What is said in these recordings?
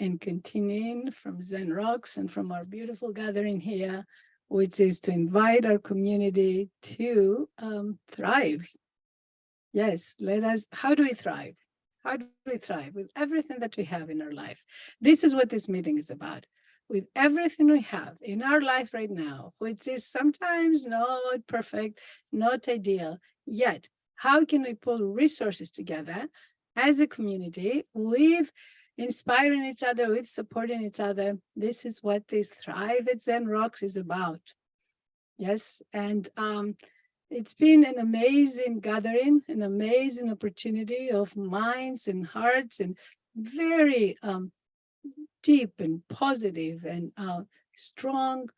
and continuing from Zen Rocks and from our beautiful gathering here, which is to invite our community to thrive. Yes, how do we thrive? How do we thrive with everything that we have in our life? This is what this meeting is about. With everything we have in our life right now, which is sometimes not perfect, not ideal, yet how can we pull resources together as a community with inspiring each other, with supporting each other? This is what this Thrive at Zen Rocks is about. Yes, and it's been an amazing gathering, an amazing opportunity of minds and hearts and very deep and positive and strong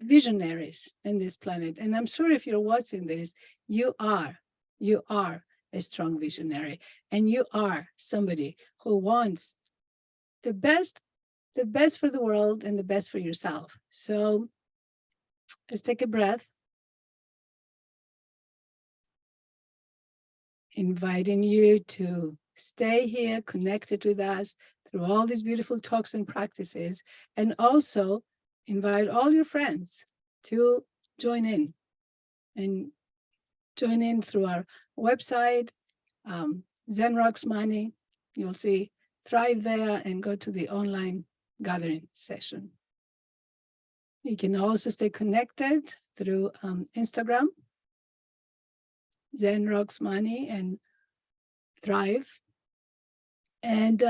visionaries in this planet. And I'm sure if you're watching this, you are a strong visionary, and you are somebody who wants the best for the world and the best for yourself. So let's take a breath. Inviting you to stay here connected with us through all these beautiful talks and practices, and also invite all your friends to join in through our website, Zen Rocks Money. You'll see Thrive there, and go to the online gathering session. You can also stay connected through Instagram, Zen Rocks Money and Thrive. And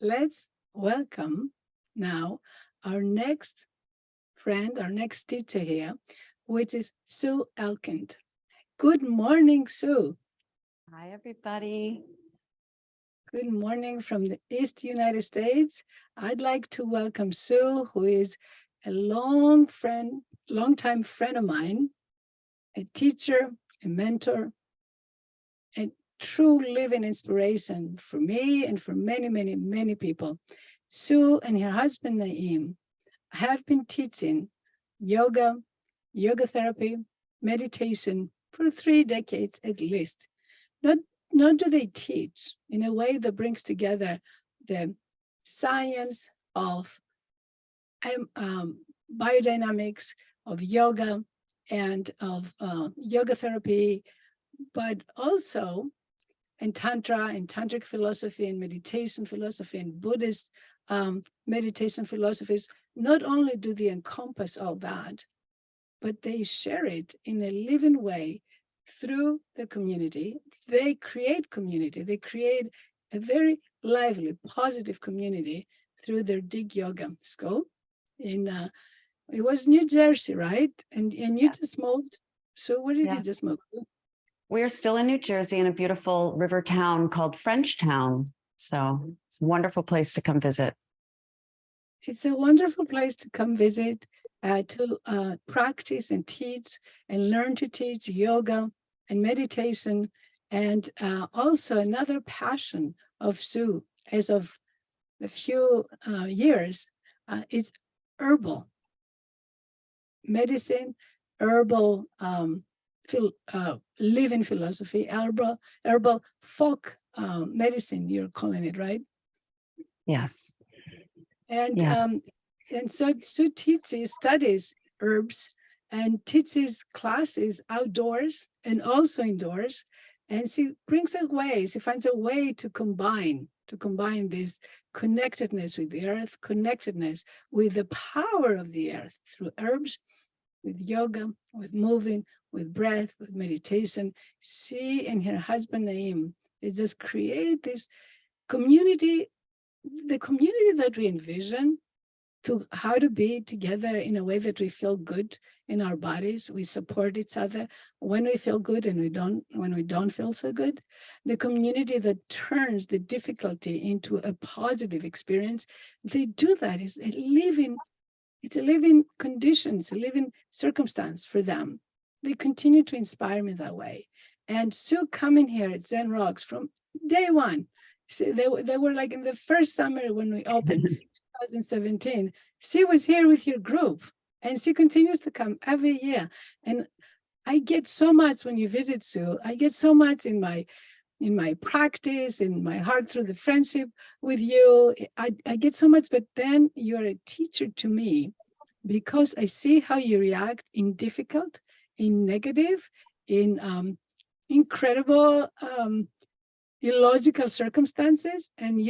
let's welcome now our next friend, our next teacher here, which is Sue Elkind. Good morning, Sue. Hi, everybody. Good morning from the East United States. I'd like to welcome Sue, who is a longtime friend of mine, a teacher, a mentor, a true living inspiration for me and for many, many, many people. Sue and her husband, Naeem, have been teaching yoga therapy, meditation for 3 decades at least. Not do they teach in a way that brings together the science of biodynamics, of yoga, and of yoga therapy, but also in Tantra and Tantric philosophy and meditation philosophy and Buddhist meditation philosophies. Not only do they encompass all that, but they share it in a living way through their community. They create community. They create a very lively, positive community through their Dig Yoga school. It was New Jersey, right? And you just moved. So where did you just move? We're still in New Jersey in a beautiful river town called Frenchtown. So it's a wonderful place to come visit. It's a wonderful place to come visit, to practice and teach and learn to teach yoga and meditation. And also another passion of Sue, as of a few years, is herbal medicine, herbal living philosophy, herbal folk medicine, you're calling it, right? Yes. And so Sue studies herbs and teaches classes outdoors and also indoors. And she finds a way to combine this connectedness with the earth, connectedness with the power of the earth through herbs, with yoga, with moving, with breath, with meditation. She and her husband, Naeem, they just create this community, the community that we envision, to how to be together in a way that we feel good in our bodies. We support each other when we feel good and when we don't feel so good. The community that turns the difficulty into a positive experience. They do that. It's a living condition, it's a living circumstance for them. They continue to inspire me that way. And Sue coming here at Zen Rocks from day one. So they were like in the first summer when we opened, 2017, she was here with your group, and she continues to come every year. And I get so much when you visit Sue. I get so much in my in my practice, in my heart through the friendship with you. I get so much, but then you're a teacher to me because I see how you react in difficult, in negative, in incredible, illogical circumstances, and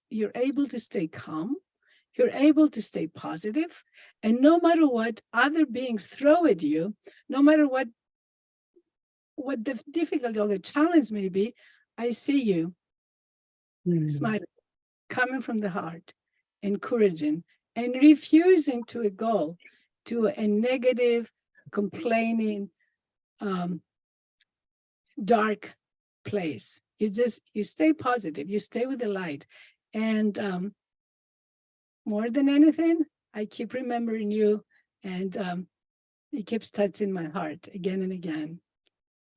you're able to stay calm. You're able to stay positive, and no matter what other beings throw at you, no matter what the difficulty or the challenge may be, I see you smiling, coming from the heart, encouraging, and refusing to go to a negative, complaining, dark place. You stay positive, you stay with the light. And more than anything, I keep remembering you, and it keeps touching my heart again and again.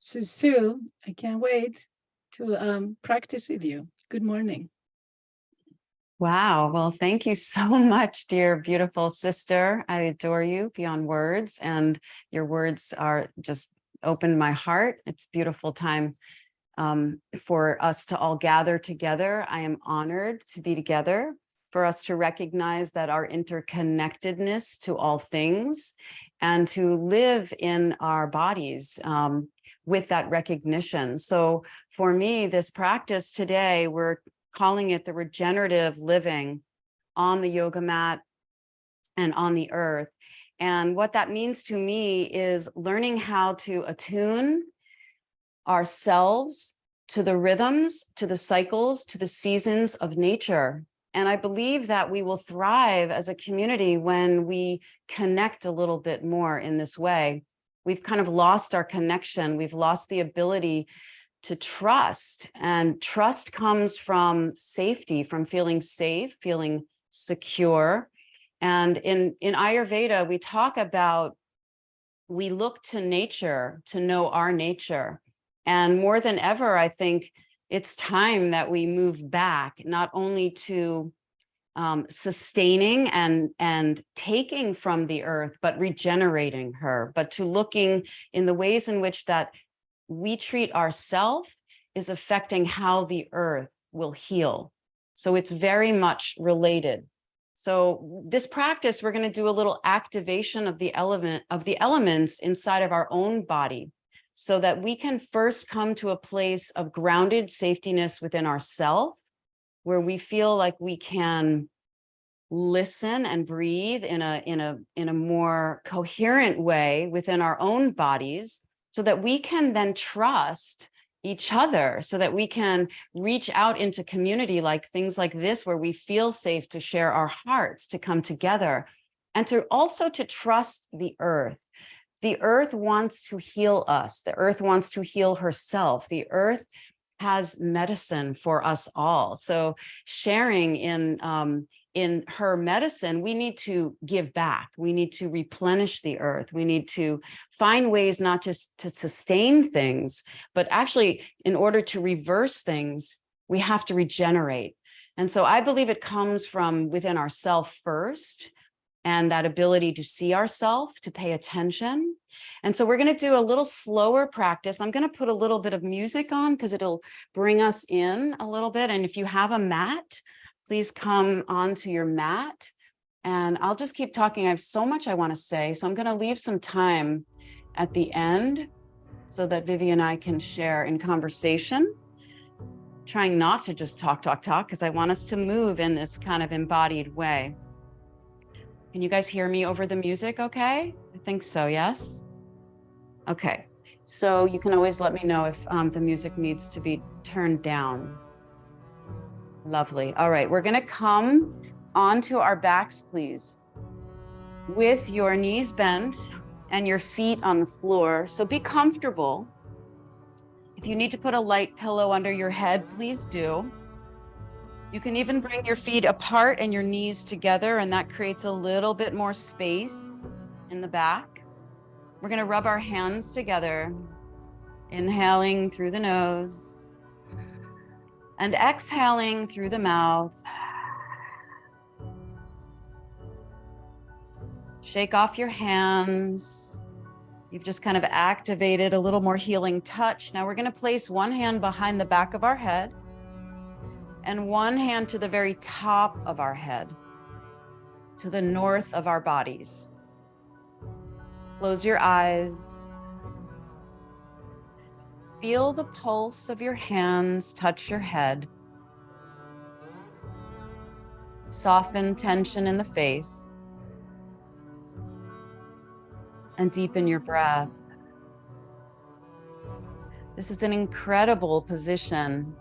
So Sue, I can't wait to practice with you. Good morning. Wow. Well, thank you so much, dear, beautiful sister. I adore you beyond words, and your words are just opened my heart. It's a beautiful time for us to all gather together. I am honored to be together, for us to recognize that our interconnectedness to all things, and to live in our bodies with that recognition. So for me, this practice today, we're calling it the regenerative living on the yoga mat and on the earth. And what that means to me is learning how to attune ourselves to the rhythms, to the cycles, to the seasons of nature. And I believe that we will thrive as a community when we connect a little bit more in this way. We've kind of lost our connection. We've lost the ability to trust. And trust comes from safety, from feeling safe, feeling secure. And in Ayurveda, we talk about, we look to nature to know our nature. And more than ever, I think it's time that we move back, not only to sustaining and taking from the earth, but regenerating her, but to looking in the ways in which that we treat ourselves is affecting how the earth will heal. So it's very much related. So this practice, we're going to do a little activation of the elements inside of our own body, so that we can first come to a place of grounded safetyness within ourselves, where we feel like we can listen and breathe in a more coherent way within our own bodies, so that we can then trust each other, so that we can reach out into community, like things like this, where we feel safe to share our hearts, to come together, and to also to trust the earth. The earth wants to heal us. The earth wants to heal herself. The earth has medicine for us all. So sharing in her medicine, we need to give back. We need to replenish the earth. We need to find ways not just to sustain things, but actually in order to reverse things, we have to regenerate. And so I believe it comes from within ourselves first, and that ability to see ourselves, to pay attention. And so we're going to do a little slower practice. I'm going to put a little bit of music on because it'll bring us in a little bit. And if you have a mat, please come onto your mat. And I'll just keep talking. I have so much I want to say. So I'm going to leave some time at the end so that Vivi and I can share in conversation, trying not to just talk, because I want us to move in this kind of embodied way. Can you guys hear me over the music okay? I think so, yes? Okay, so you can always let me know if the music needs to be turned down. Lovely. All right, we're gonna come onto our backs, please, with your knees bent and your feet on the floor. So be comfortable. If you need to put a light pillow under your head, please do. You can even bring your feet apart and your knees together, and that creates a little bit more space in the back. We're going to rub our hands together, inhaling through the nose and exhaling through the mouth. Shake off your hands, You've just kind of activated a little more healing touch. Now we're going to place one hand behind the back of our head and one hand to the very top of our head, to the north of our bodies. Close your eyes. Feel the pulse of your hands touch your head. Soften tension in the face. And deepen your breath. This is an incredible position,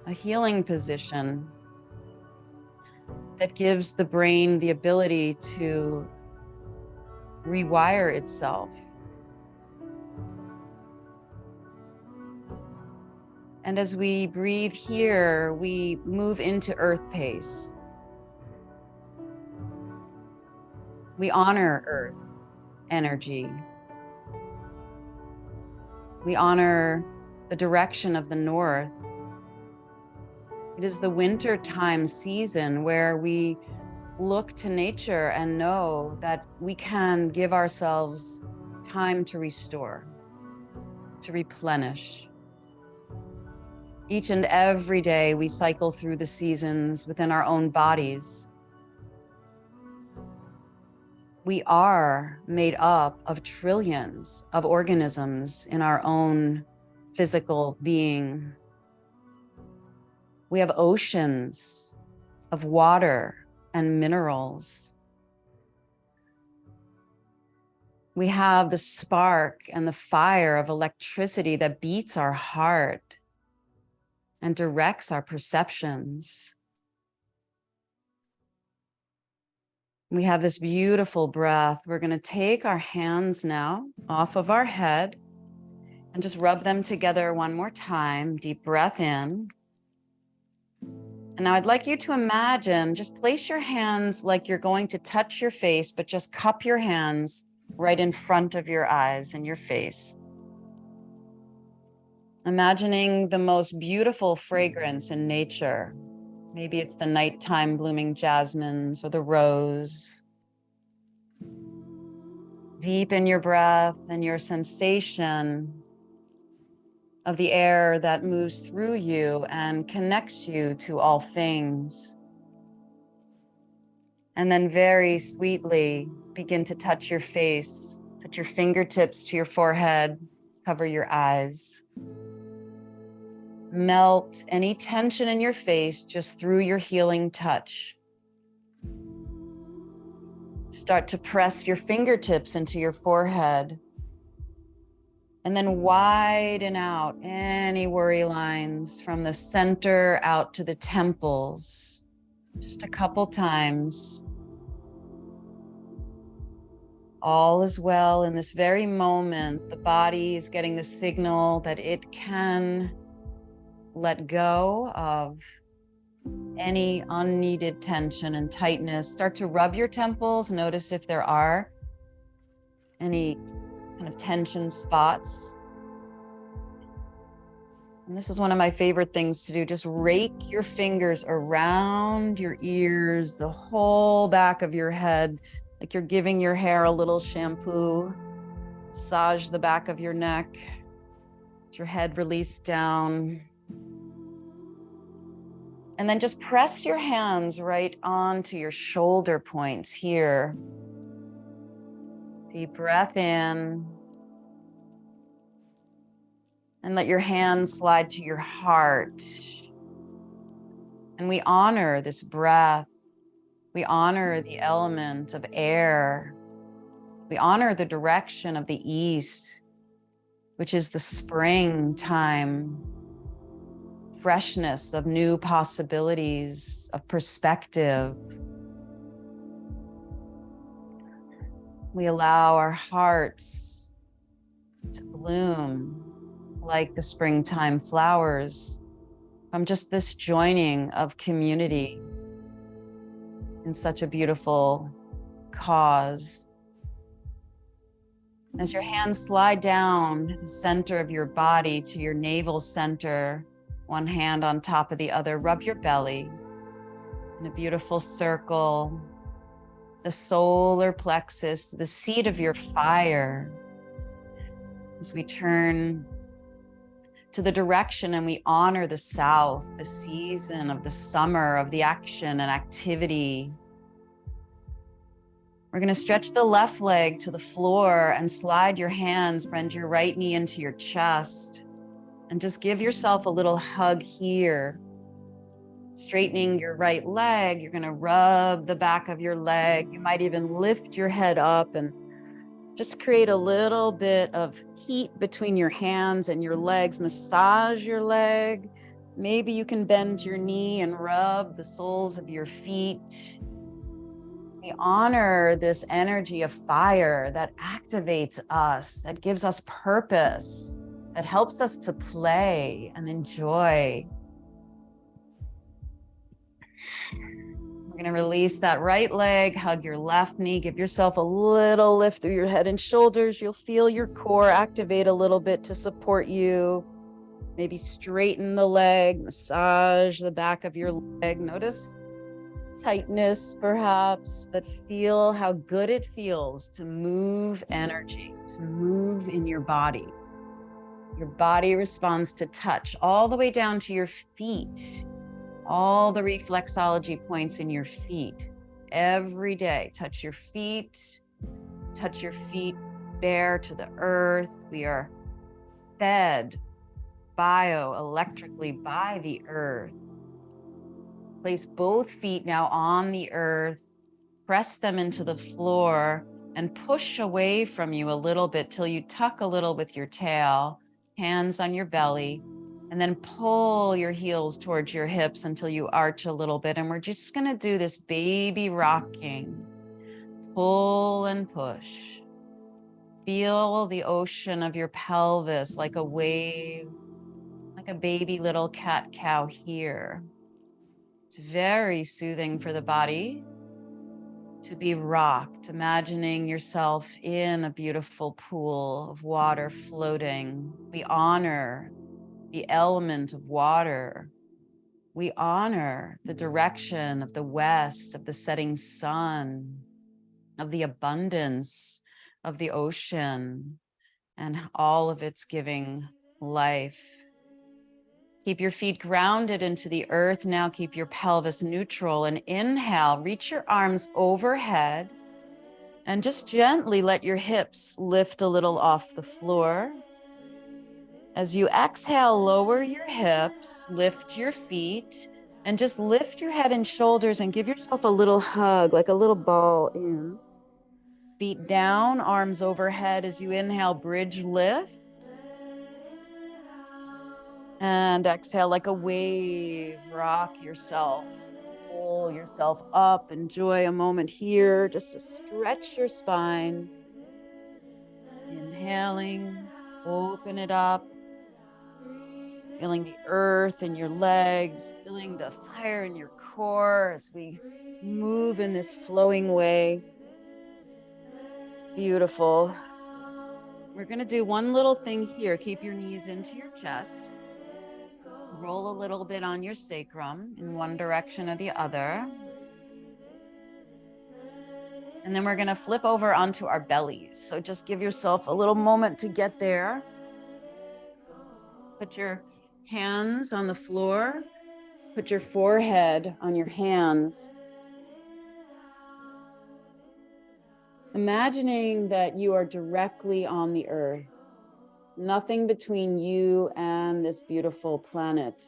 a healing position that gives the brain the ability to rewire itself. And as we breathe here, we move into earth pace. We honor earth energy. We honor the direction of the north. It is the winter time season where we look to nature and know that we can give ourselves time to restore, to replenish. Each and every day we cycle through the seasons within our own bodies. We are made up of trillions of organisms in our own physical being. We have oceans of water and minerals. We have the spark and the fire of electricity that beats our heart and directs our perceptions. We have this beautiful breath. We're going to take our hands now off of our head and just rub them together one more time. Deep breath in. And now I'd like you to imagine, just place your hands like you're going to touch your face, but just cup your hands right in front of your eyes and your face. Imagining the most beautiful fragrance in nature. Maybe it's the nighttime blooming jasmines or the rose. Deepen your breath and your sensation of the air that moves through you and connects you to all things. And then very sweetly begin to touch your face, put your fingertips to your forehead, cover your eyes. Melt any tension in your face just through your healing touch. Start to press your fingertips into your forehead. And then widen out any worry lines from the center out to the temples. Just a couple times. All is well in this very moment. The body is getting the signal that it can let go of any unneeded tension and tightness. Start to rub your temples. Notice if there are any kind of tension spots. And this is one of my favorite things to do. Just rake your fingers around your ears, the whole back of your head, like you're giving your hair a little shampoo. Massage the back of your neck. Let your head release down. And then just press your hands right onto your shoulder points here. Deep breath in. And let your hands slide to your heart. And we honor this breath. We honor the element of air. We honor the direction of the east, which is the springtime. Freshness of new possibilities, of perspective. We allow our hearts to bloom like the springtime flowers from just this joining of community in such a beautiful cause. As your hands slide down the center of your body to your navel center, one hand on top of the other, rub your belly in a beautiful circle. The solar plexus, the seat of your fire, As we turn to the direction and we honor the south, the season of the summer, of the action and activity. We're going to stretch the left leg to the floor and slide your hands, bend your right knee into your chest, and just give yourself a little hug here. Straightening your right leg, you're going to rub the back of your leg. You might even lift your head up and just create a little bit of heat between your hands and your legs. Massage your leg. Maybe you can bend your knee and rub the soles of your feet. We honor this energy of fire that activates us, that gives us purpose, that helps us to play and enjoy. We're going to release that right leg, hug your left knee, give yourself a little lift through your head and shoulders. You'll feel your core activate a little bit to support you. Maybe straighten the leg, massage the back of your leg. Notice tightness perhaps, but feel how good it feels to move energy, to move in your body. Your body responds to touch all the way down to your feet. All the reflexology points in your feet. Every day, touch your feet bare to the earth. We are fed bioelectrically by the earth. Place both feet now on the earth, press them into the floor, and push away from you a little bit till you tuck a little with your tail, hands on your belly. And then pull your heels towards your hips until you arch a little bit. And we're just going to do this baby rocking. Pull and push. Feel the ocean of your pelvis like a wave, like a baby little cat-cow here. It's very soothing for the body to be rocked, imagining yourself in a beautiful pool of water floating. We honor the element of water. We honor the direction of the west, of the setting sun, of the abundance of the ocean and all of its giving life. Keep your feet grounded into the earth. Now keep your pelvis neutral and inhale, reach your arms overhead and just gently let your hips lift a little off the floor. As you exhale, lower your hips, lift your feet, and just lift your head and shoulders and give yourself a little hug, like a little ball in. Feet down, arms overhead as you inhale, bridge lift. And exhale like a wave, rock yourself, pull yourself up, enjoy a moment here just to stretch your spine. Inhaling, open it up. Feeling the earth in your legs, feeling the fire in your core as we move in this flowing way. Beautiful. We're going to do one little thing here. Keep your knees into your chest. Roll a little bit on your sacrum in one direction or the other. And then we're going to flip over onto our bellies. So just give yourself a little moment to get there. Put your hands on the floor. Put your forehead on your hands. Imagining that you are directly on the earth. Nothing between you and this beautiful planet.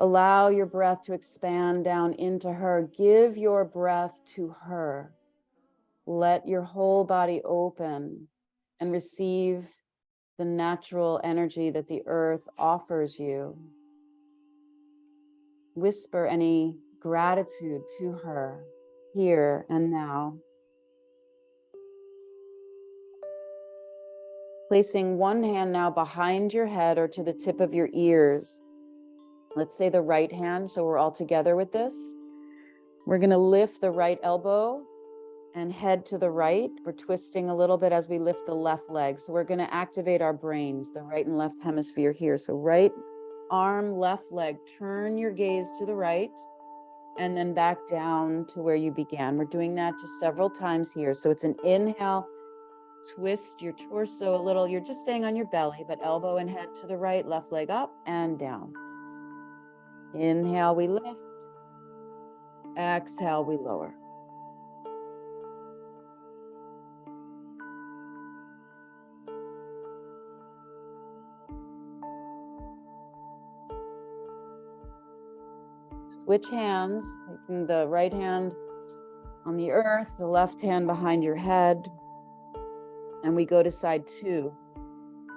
Allow your breath to expand down into her. Give your breath to her. Let your whole body open and receive the natural energy that the earth offers you. Whisper any gratitude to her here and now. Placing one hand now behind your head or to the tip of your ears. Let's say the right hand, so we're all together with this. We're going to lift the right elbow and head to the right. We're twisting a little bit as we lift the left leg. So we're going to activate our brains, the right and left hemisphere here. So right arm, left leg, turn your gaze to the right and then back down to where you began. We're doing that just several times here. So it's an inhale Twist your torso a little. You're just staying on your belly, but elbow and head to the right, left leg up and down. Inhale, we lift. Exhale, we lower. Switch hands, taking the right hand on the earth, the left hand behind your head, and we go to side 2.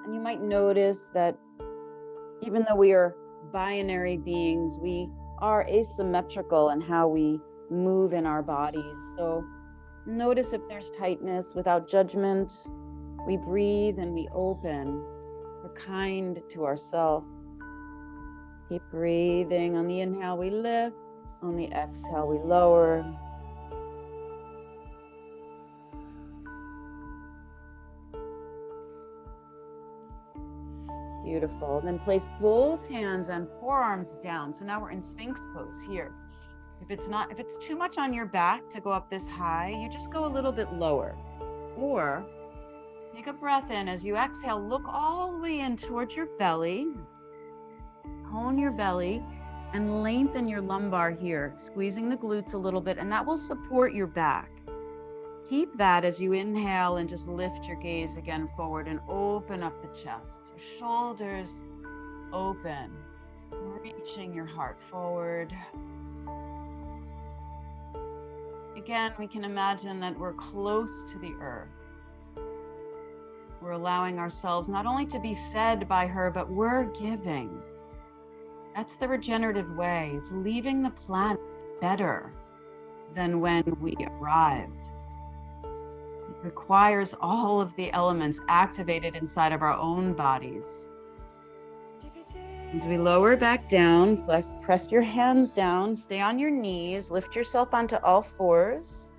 And you might notice that even though we are binary beings, we are asymmetrical in how we move in our bodies. So notice if there's tightness without judgment. We breathe and we open. We're kind to ourselves. Keep breathing. On the inhale, we lift. On the exhale, we lower. Beautiful. Then place both hands and forearms down. So now we're in Sphinx pose here. If it's too much on your back to go up this high, you just go a little bit lower. Or take a breath in. As you exhale, look all the way in towards your belly. Hone your belly and lengthen your lumbar here, squeezing the glutes a little bit, and that will support your back. Keep that as you inhale and just lift your gaze again forward and open up the chest. Your shoulders open, reaching your heart forward. Again, we can imagine that we're close to the earth. We're allowing ourselves not only to be fed by her, but we're giving. That's the regenerative way. It's leaving the planet better than when we arrived. It requires all of the elements activated inside of our own bodies. As we lower back down, press your hands down, stay on your knees, lift yourself onto all fours,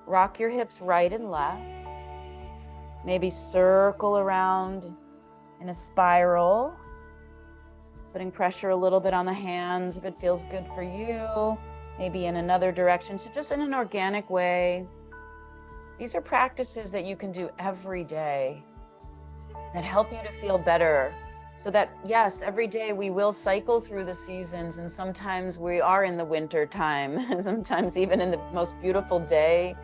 rock your hips right and left, maybe circle around in a spiral, putting pressure a little bit on the hands if it feels good for you, maybe in another direction, so just in an organic way. These are practices that you can do every day that help you to feel better. So that, yes, every day we will cycle through the seasons, and sometimes we are in the winter time, and sometimes even in the most beautiful day,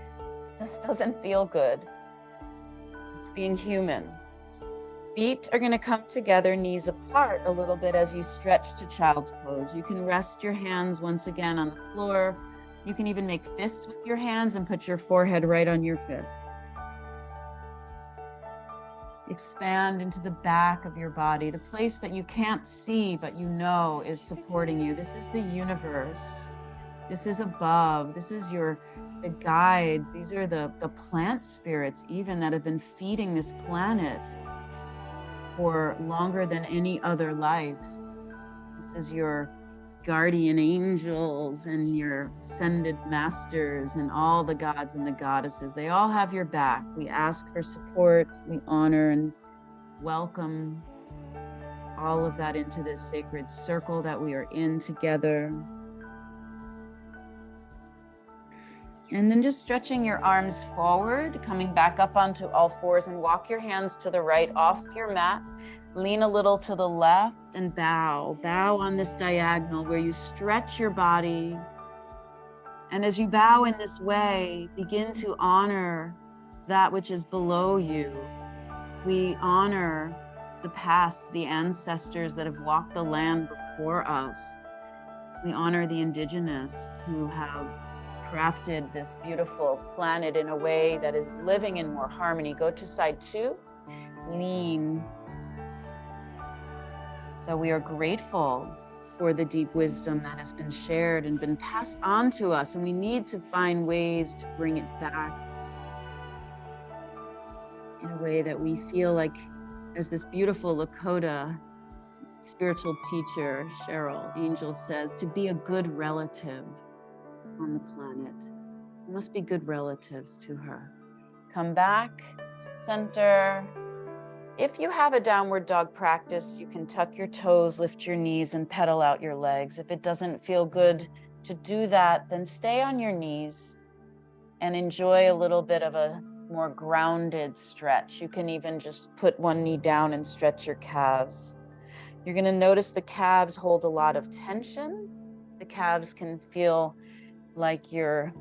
it just doesn't feel good. It's being human. Feet are going to come together, knees apart a little bit as you stretch to child's pose. You can rest your hands once again on the floor. You can even make fists with your hands and put your forehead right on your fist. Expand into the back of your body, the place that you can't see, but you know is supporting you. This is the universe. This is above. This is the guides. These are the plant spirits even that have been feeding this planet for longer than any other life. This is your guardian angels and your ascended masters and all the gods and the goddesses. They all have your back. We ask for support. We honor and welcome all of that into this sacred circle that we are in together. And then just stretching your arms forward, coming back up onto all fours, and walk your hands to the right off your mat. Lean a little to the left and bow. Bow on this diagonal where you stretch your body. And as you bow in this way, begin to honor that which is below you. We honor the past, the ancestors that have walked the land before us. We honor the indigenous who have crafted this beautiful planet in a way that is living in more harmony. Go to side 2, lean. So we are grateful for the deep wisdom that has been shared and been passed on to us, and we need to find ways to bring it back in a way that we feel like, as this beautiful Lakota spiritual teacher, Cheryl Angel says, to be a good relative on the planet. We must be good relatives to her. Come back to center. If you have a downward dog practice, you can tuck your toes, lift your knees, and pedal out your legs. If it doesn't feel good to do that, then stay on your knees and enjoy a little bit of a more grounded stretch. You can even just put one knee down and stretch your calves. You're going to notice the calves hold a lot of tension. The calves can feel like your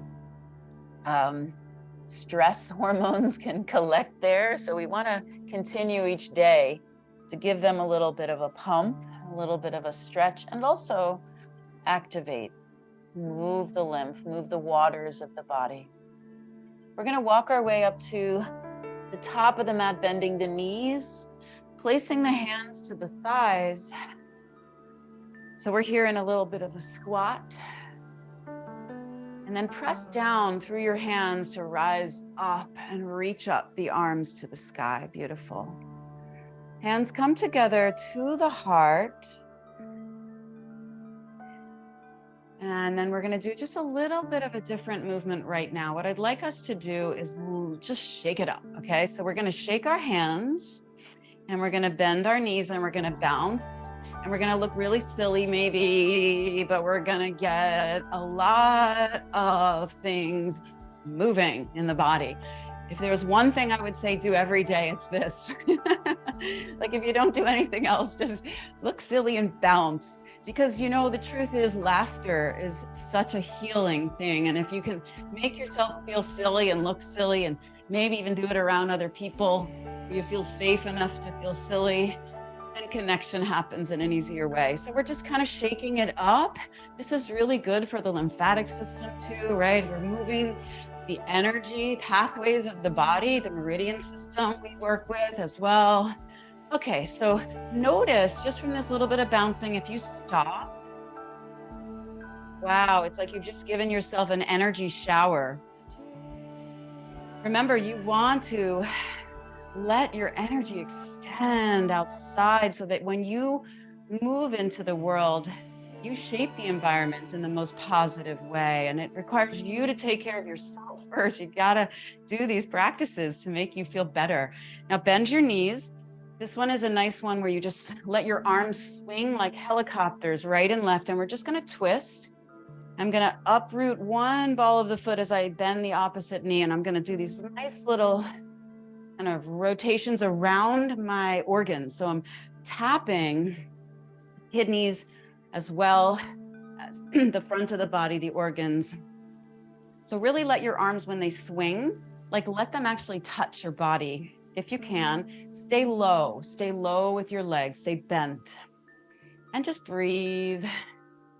stress hormones can collect there. So we want to continue each day to give them a little bit of a pump, a little bit of a stretch, and also activate, move the lymph, move the waters of the body. We're going to walk our way up to the top of the mat, bending the knees, placing the hands to the thighs. So we're here in a little bit of a squat. And then press down through your hands to rise up and reach up the arms to the sky. Beautiful. Hands come together to the heart. And then we're going to do just a little bit of a different movement right now. What I'd like us to do is just shake it up. Okay, so we're going to shake our hands and we're going to bend our knees and we're going to bounce. And we're going to look really silly maybe, but we're going to get a lot of things moving in the body. If there's one thing I would say do every day, it's this. Like if you don't do anything else, just look silly and bounce. Because you know, the truth is laughter is such a healing thing. And if you can make yourself feel silly and look silly and maybe even do it around other people, you feel safe enough to feel silly, and connection happens in an easier way. So we're just kind of shaking it up. This is really good for the lymphatic system too, right? We're moving the energy pathways of the body, the meridian system we work with as well. Okay, so notice just from this little bit of bouncing, if you stop, wow, it's like you've just given yourself an energy shower. Remember, you want to let your energy extend outside so that when you move into the world, you shape the environment in the most positive way. And it requires you to take care of yourself first. You gotta do these practices to make you feel better. Now bend your knees. This one is a nice one where you just let your arms swing like helicopters right and left. And we're just gonna twist. I'm gonna uproot one ball of the foot as I bend the opposite knee. And I'm gonna do these nice little kind of rotations around my organs. So I'm tapping kidneys as well as the front of the body, the organs. So really let your arms, when they swing, like let them actually touch your body. If you can, stay low with your legs, stay bent, and just breathe.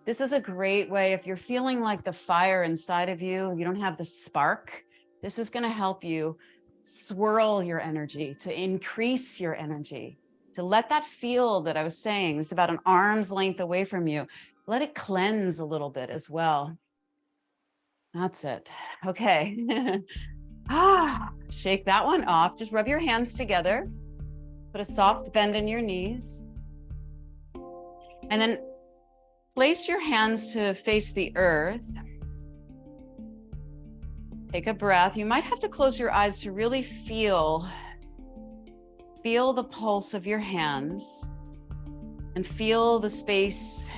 This is a great way if you're feeling like the fire inside of you, you don't have the spark, this is gonna help you swirl your energy, to increase your energy, to let that field that I was saying, it's about an arm's length away from you, let it cleanse a little bit as well. That's it. Okay. Shake that one off. Just rub your hands together. Put a soft bend in your knees. And then place your hands to face the earth. Take a breath. You might have to close your eyes to really feel the pulse of your hands and feel the space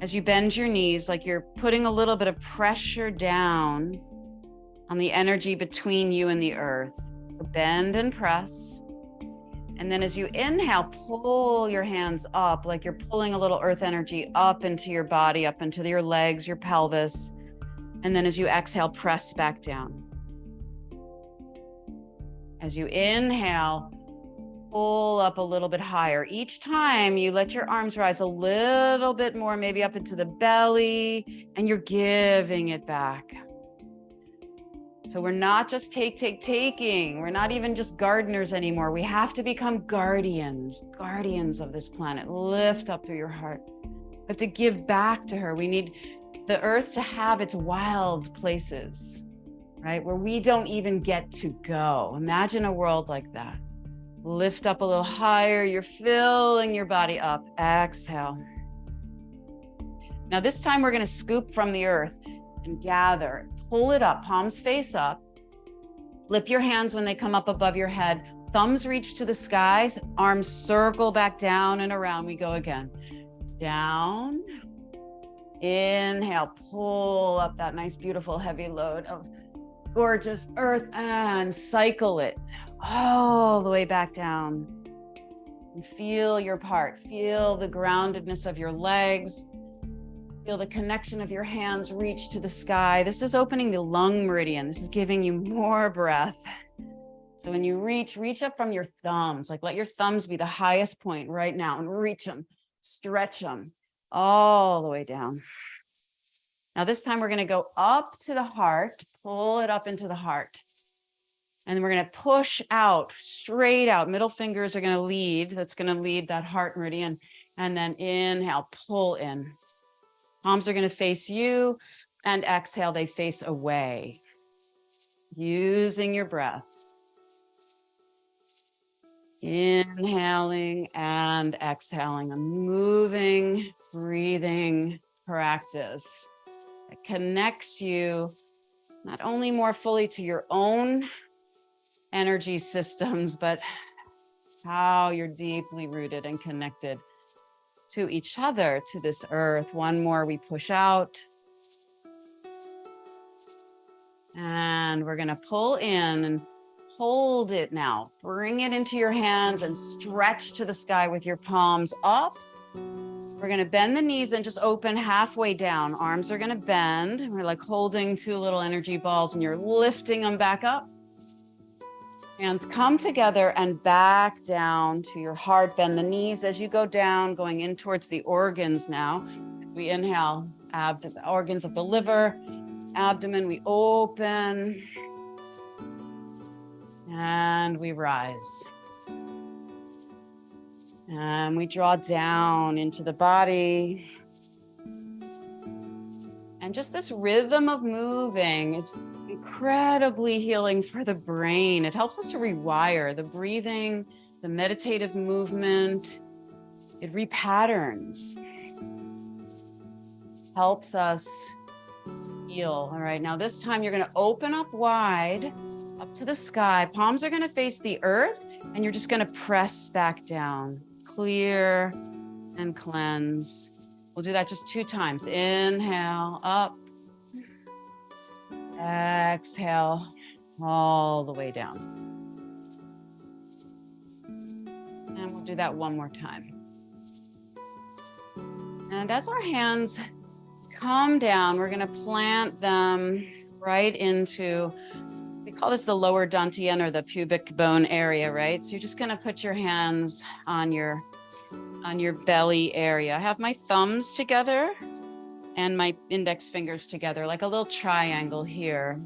as you bend your knees, like you're putting a little bit of pressure down on the energy between you and the earth. So bend and press. And then as you inhale, pull your hands up, like you're pulling a little earth energy up into your body, up into your legs, your pelvis. And then as you exhale, press back down. As you inhale, pull up a little bit higher. Each time you let your arms rise a little bit more, maybe up into the belly, and you're giving it back. So we're not just taking. We're not even just gardeners anymore. We have to become guardians of this planet. Lift up through your heart. We have to give back to her. We need the earth to have its wild places, right? Where we don't even get to go. Imagine a world like that. Lift up a little higher. You're filling your body up. Exhale. Now this time we're going to scoop from the earth and gather. Pull it up, palms face up. Flip your hands when they come up above your head. Thumbs reach to the sky. Arms circle back down and around. We go again. Down. Inhale, pull up that nice, beautiful, heavy load of gorgeous earth and cycle it all the way back down. And feel your part, feel the groundedness of your legs, feel the connection of your hands reach to the sky. This is opening the lung meridian. This is giving you more breath. So when you reach up from your thumbs, like let your thumbs be the highest point right now and reach them, stretch them all the way down. Now this time we're going to go up to the heart, pull it up into the heart. And then we're going to push out, straight out. Middle fingers are going to lead. That's going to lead that heart meridian. And then inhale, pull in. Palms are going to face you, and exhale, they face away. Using your breath. Inhaling and exhaling, a moving, breathing practice that connects you not only more fully to your own energy systems, but how you're deeply rooted and connected to each other, to this earth. One more, we push out. And we're going to pull in and hold it now. Bring it into your hands and stretch to the sky with your palms up. We're going to bend the knees and just open halfway down. Arms are going to bend. We're like holding two little energy balls and you're lifting them back up. Hands come together and back down to your heart. Bend the knees as you go down, going in towards the organs now. We inhale, organs of the liver, abdomen, we open. And we rise. And we draw down into the body. And just this rhythm of moving is incredibly healing for the brain. It helps us to rewire the breathing, the meditative movement. It repatterns. Helps us heal. All right, now this time you're going to open up wide, up to the sky. Palms are going to face the earth, and you're just going to press back down. Clear and cleanse. We'll do that just 2 times. Inhale, up. Exhale, all the way down. And we'll do that one more time. And as our hands come down, we're going to plant them right into, we call this the lower dantian or the pubic bone area, right? So you're just going to put your hands on your belly area. I have my thumbs together and my index fingers together, like a little triangle here.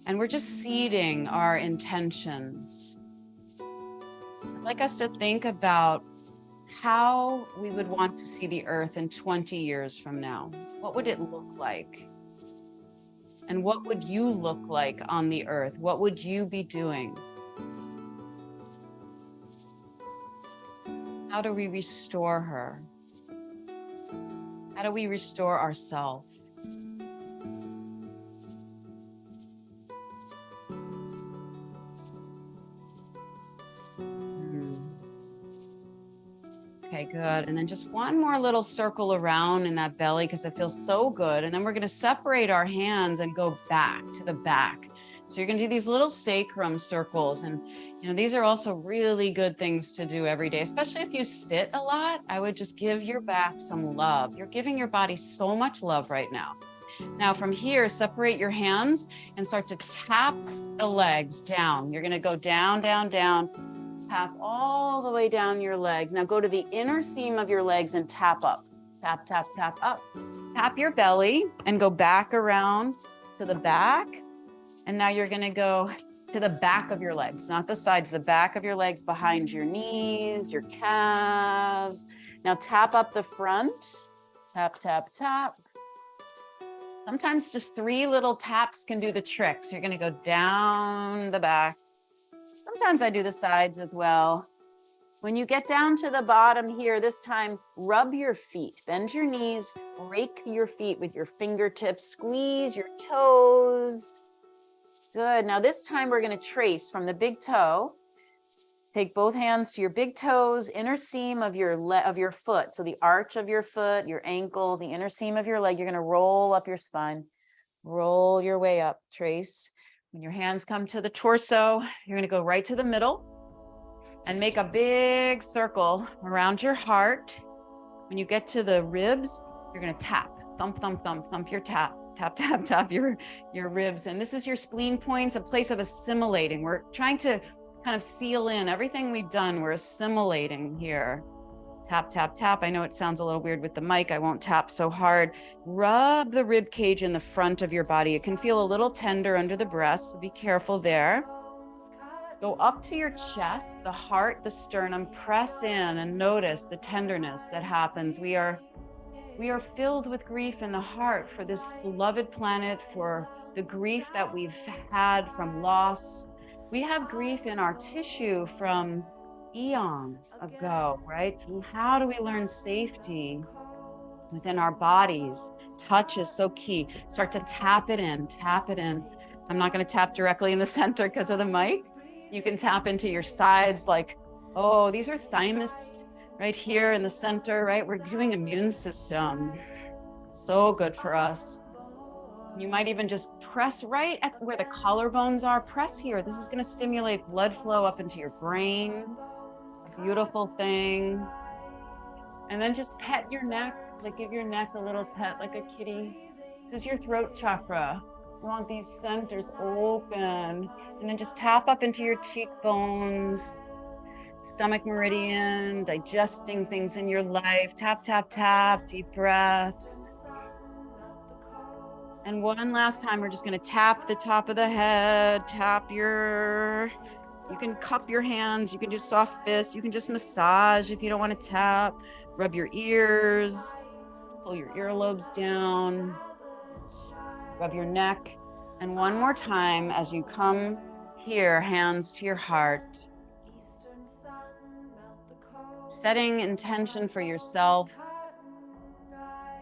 And we're just seeding our intentions. I'd like us to think about how we would want to see the earth in 20 years from now. What would it look like? And what would you look like on the earth? What would you be doing? How do we restore her? How do we restore ourselves? Okay, good. And then just one more little circle around in that belly because it feels so good. And then we're going to separate our hands and go back to the back. So you're going to do these little sacrum circles. And, you know, these are also really good things to do every day, especially if you sit a lot. I would just give your back some love. You're giving your body so much love right now. Now from here, separate your hands and start to tap the legs down. You're going to go down, down, down. Tap all the way down your legs. Now go to the inner seam of your legs and tap up. Tap, tap, tap up. Tap your belly and go back around to the back. And now you're going to go to the back of your legs, not the sides, the back of your legs behind your knees, your calves. Now tap up the front. Tap, tap, tap. Sometimes just 3 little taps can do the trick. So you're going to go down the back. Sometimes I do the sides as well. When you get down to the bottom here, this time, rub your feet, bend your knees, rake your feet with your fingertips, squeeze your toes. Good. Now this time we're going to trace from the big toe. Take both hands to your big toes, inner seam of your foot. So the arch of your foot, your ankle, the inner seam of your leg. You're going to roll up your spine. Roll your way up, trace. When your hands come to the torso, you're going to go right to the middle and make a big circle around your heart. When you get to the ribs, you're going to tap, thump, thump, thump, thump your tap, tap, tap, tap your ribs. And this is your spleen points, a place of assimilating. We're trying to kind of seal in everything we've done. We're assimilating here. Tap, tap, tap. I know it sounds a little weird with the mic. I won't tap so hard. Rub the rib cage in the front of your body. It can feel a little tender under the breast, so be careful there. Go up to your chest, the heart, the sternum. Press in and notice the tenderness that happens. We are filled with grief in the heart for this beloved planet, for the grief that we've had from loss. We have grief in our tissue from eons ago, right? How do we learn safety within our bodies? Touch is so key. Start to tap it in, tap it in. I'm not going to tap directly in the center because of the mic. You can tap into your sides like, oh, these are thymus right here in the center, right? We're doing immune system. So good for us. You might even just press right at where the collarbones are. Press here. This is going to stimulate blood flow up into your brain. Beautiful thing. And then just pet your neck, like give your neck a little pet like a kitty. This is your throat chakra. You want these centers open, and then just tap up into your cheekbones, stomach meridian, digesting things in your life. Tap, tap, tap, deep breaths. And one last time, we're just going to tap the top of the head, you can cup your hands, you can do soft fists, you can just massage if you don't want to tap, rub your ears, pull your earlobes down, rub your neck. And one more time as you come here, hands to your heart, setting intention for yourself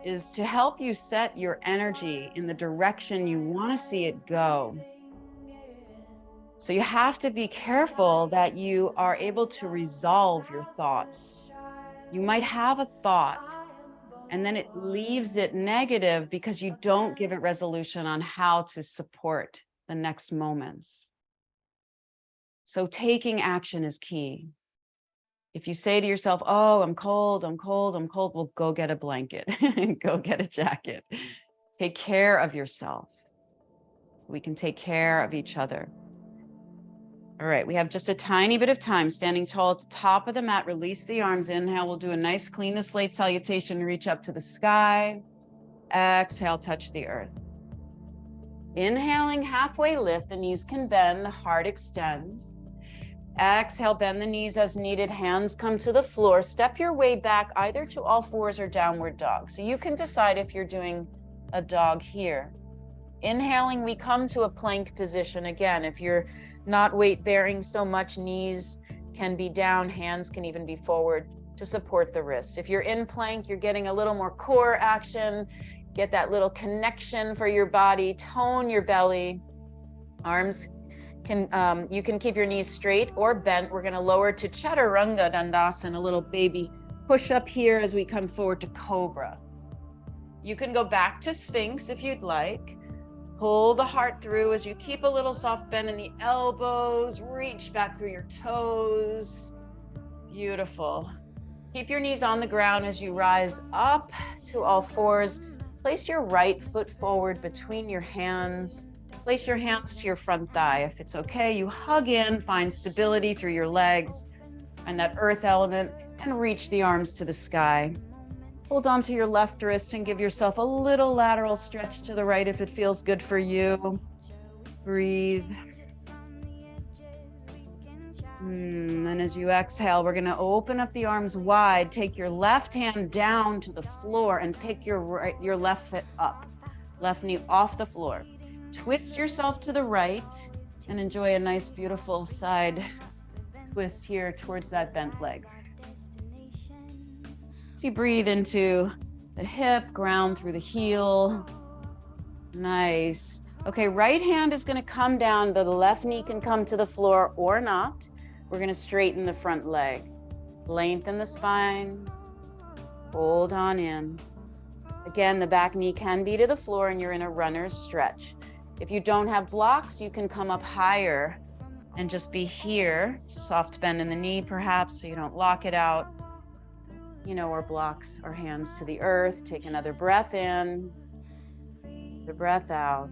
is to help you set your energy in the direction you want to see it go. So you have to be careful that you are able to resolve your thoughts. You might have a thought and then it leaves it negative because you don't give it resolution on how to support the next moments. So taking action is key. If you say to yourself, oh, I'm cold, well, go get a blanket, go get a jacket. Take care of yourself. We can take care of each other. All right, we have just a tiny bit of time. Standing tall at the top of the mat, release the arms. Inhale, we'll do a nice clean the slate salutation, reach up to the sky. Exhale, touch the earth. Inhaling, halfway lift, the knees can bend, the heart extends. Exhale, bend the knees as needed, hands come to the floor. Step your way back either to all fours or downward dog. So you can decide if you're doing a dog here. Inhaling, we come to a plank position. Again, if you're not weight bearing so much, knees can be down, hands can even be forward to support the wrist. If you're in plank, you're getting a little more core action, get that little connection for your body, tone your belly. Arms can, you can keep your knees straight or bent. We're gonna lower to Chaturanga Dandasana, a little baby push up here as we come forward to Cobra. You can go back to Sphinx if you'd like. Pull the heart through as you keep a little soft bend in the elbows, reach back through your toes. Beautiful. Keep your knees on the ground as you rise up to all fours. Place your right foot forward between your hands. Place your hands to your front thigh. If it's okay, you hug in, find stability through your legs and that earth element, and reach the arms to the sky. Hold on to your left wrist and give yourself a little lateral stretch to the right if it feels good for you. Breathe. And as you exhale, we're going to open up the arms wide. Take your left hand down to the floor and pick your left foot up. Left knee off the floor. Twist yourself to the right and enjoy a nice, beautiful side twist here towards that bent leg. So you breathe into the hip, ground through the heel. Nice. Okay, right hand is going to come down. The left knee can come to the floor or not. We're going to straighten the front leg. Lengthen the spine. Hold on in. Again, the back knee can be to the floor and you're in a runner's stretch. If you don't have blocks, you can come up higher and just be here. Soft bend in the knee perhaps so you don't lock it out. You know, or blocks our hands to the earth. Take another breath in, the breath out.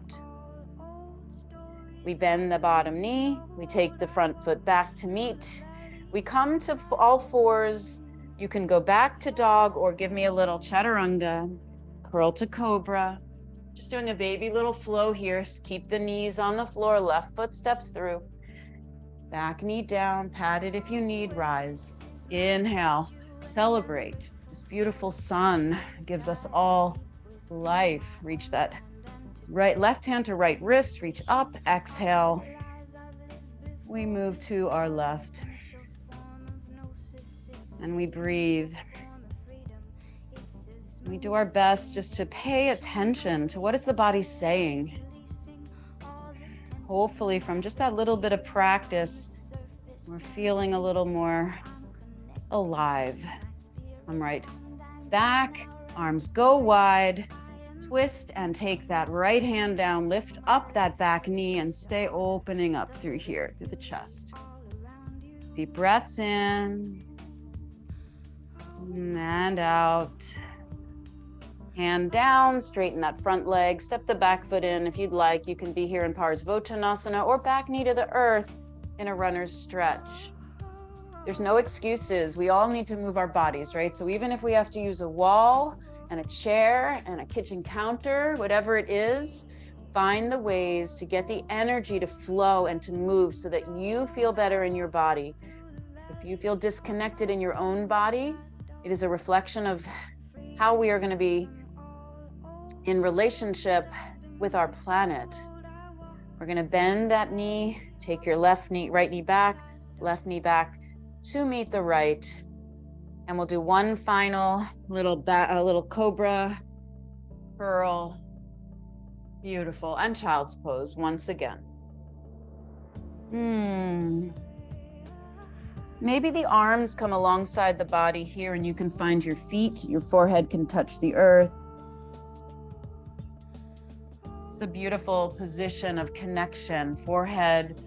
We bend the bottom knee. We take the front foot back to meet. We come to all fours. You can go back to dog or give me a little chaturanga, curl to cobra. Just doing a baby little flow here. Keep the knees on the floor, left foot steps through. Back knee down, pat it if you need, rise. Inhale, celebrate. This beautiful sun gives us all life. Reach that left hand to right wrist, reach up, exhale. We move to our left. And we breathe. We do our best just to pay attention to what is the body saying. Hopefully from just that little bit of practice, we're feeling a little more alive. I'm right back, arms go wide, twist and take that right hand down, lift up that back knee and stay opening up through here, through the chest. Deep breaths in and out. Hand down, straighten that front leg, step the back foot in. If you'd like, you can be here in Parsvottanasana or back knee to the earth in a runner's stretch. There's no excuses. We all need to move our bodies, right? So even if we have to use a wall and a chair and a kitchen counter, whatever it is, find the ways to get the energy to flow and to move so that you feel better in your body. If you feel disconnected in your own body, it is a reflection of how we are going to be in relationship with our planet. We're going to bend that knee, take your left knee, right knee back, left knee back to meet the right. And we'll do one final little cobra, curl. Beautiful. And child's pose once again. Maybe the arms come alongside the body here and you can find your feet. Your forehead can touch the earth. It's a beautiful position of connection. Forehead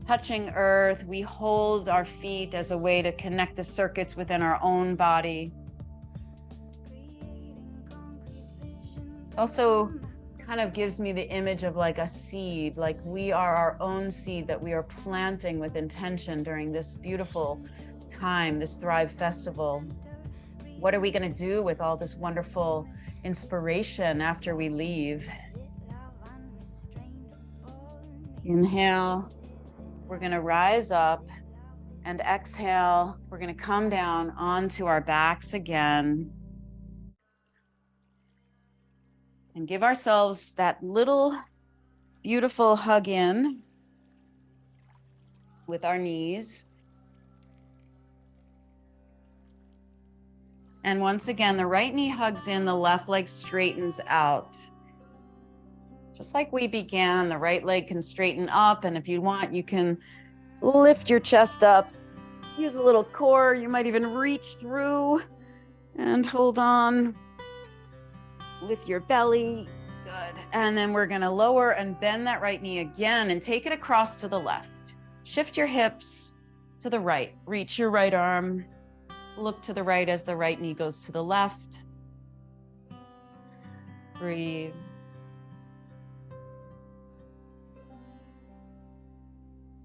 touching earth. We hold our feet as a way to connect the circuits within our own body. Also kind of gives me the image of like a seed, like we are our own seed that we are planting with intention during this beautiful time, this Thrive Festival. What are we going to do with all this wonderful inspiration after we leave? Inhale, we're going to rise up, and exhale, we're going to come down onto our backs again. And give ourselves that little beautiful hug in with our knees. And once again, the right knee hugs in, the left leg straightens out. Just like we began, the right leg can straighten up. And if you want, you can lift your chest up, use a little core. You might even reach through and hold on with your belly. Good. And then we're going to lower and bend that right knee again and take it across to the left. Shift your hips to the right. Reach your right arm. Look to the right as the right knee goes to the left. Breathe.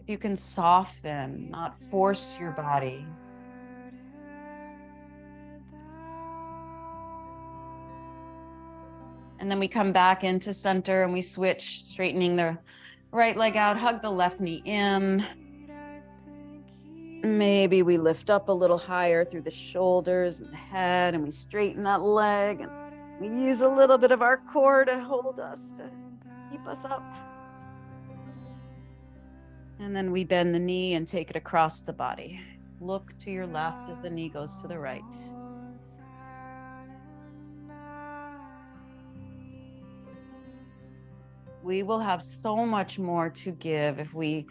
If you can soften, not force your body. And then we come back into center and we switch, straightening the right leg out, hug the left knee in. Maybe we lift up a little higher through the shoulders and the head, and we straighten that leg. And we use a little bit of our core to hold us, to keep us up. And then we bend the knee and take it across the body. Look to your left as the knee goes to the right. We will have so much more to give if we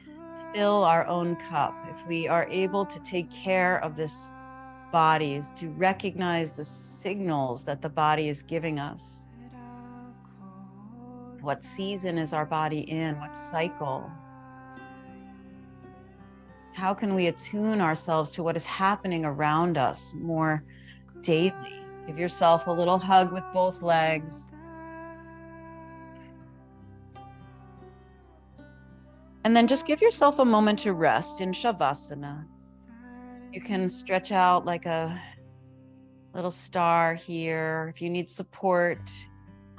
fill our own cup, if we are able to take care of this bodies, to recognize the signals that the body is giving us. What season is our body in? What cycle? How can we attune ourselves to what is happening around us more daily? Give yourself a little hug with both legs. And then just give yourself a moment to rest in Shavasana. You can stretch out like a little star here. If you need support,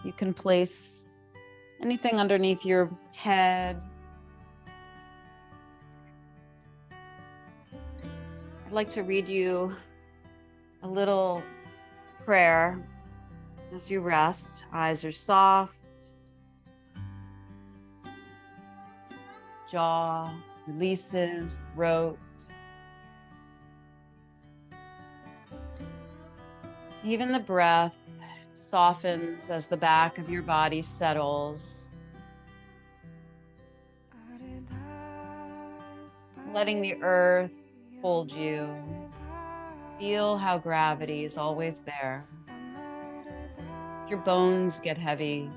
you can place anything underneath your head. I'd like to read you a little prayer as you rest. Eyes are soft. Jaw releases, throat. Even the breath softens as the back of your body settles. Letting the earth hold you. Feel how gravity is always there. Your bones get heavy.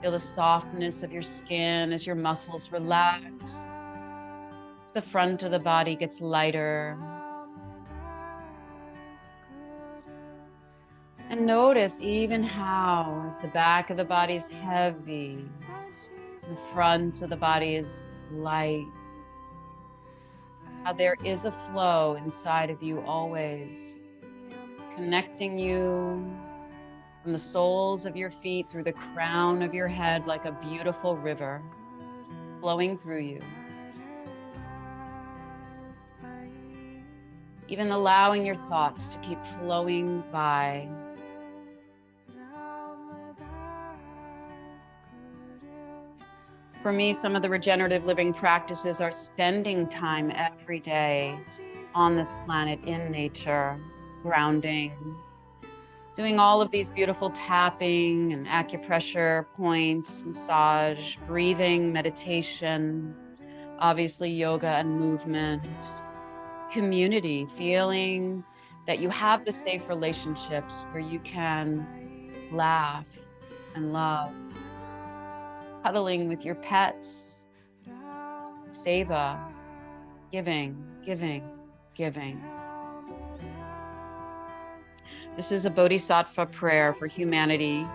Feel the softness of your skin as your muscles relax. As the front of the body gets lighter. And notice even how, as the back of the body is heavy, the front of the body is light, how there is a flow inside of you always, connecting you from the soles of your feet through the crown of your head like a beautiful river flowing through you. Even allowing your thoughts to keep flowing by. For me, some of the regenerative living practices are spending time every day on this planet in nature, grounding, doing all of these beautiful tapping and acupressure points, massage, breathing, meditation, obviously yoga and movement, community, feeling that you have the safe relationships where you can laugh and love, cuddling with your pets, seva, giving, giving, giving. This is a bodhisattva prayer for humanity.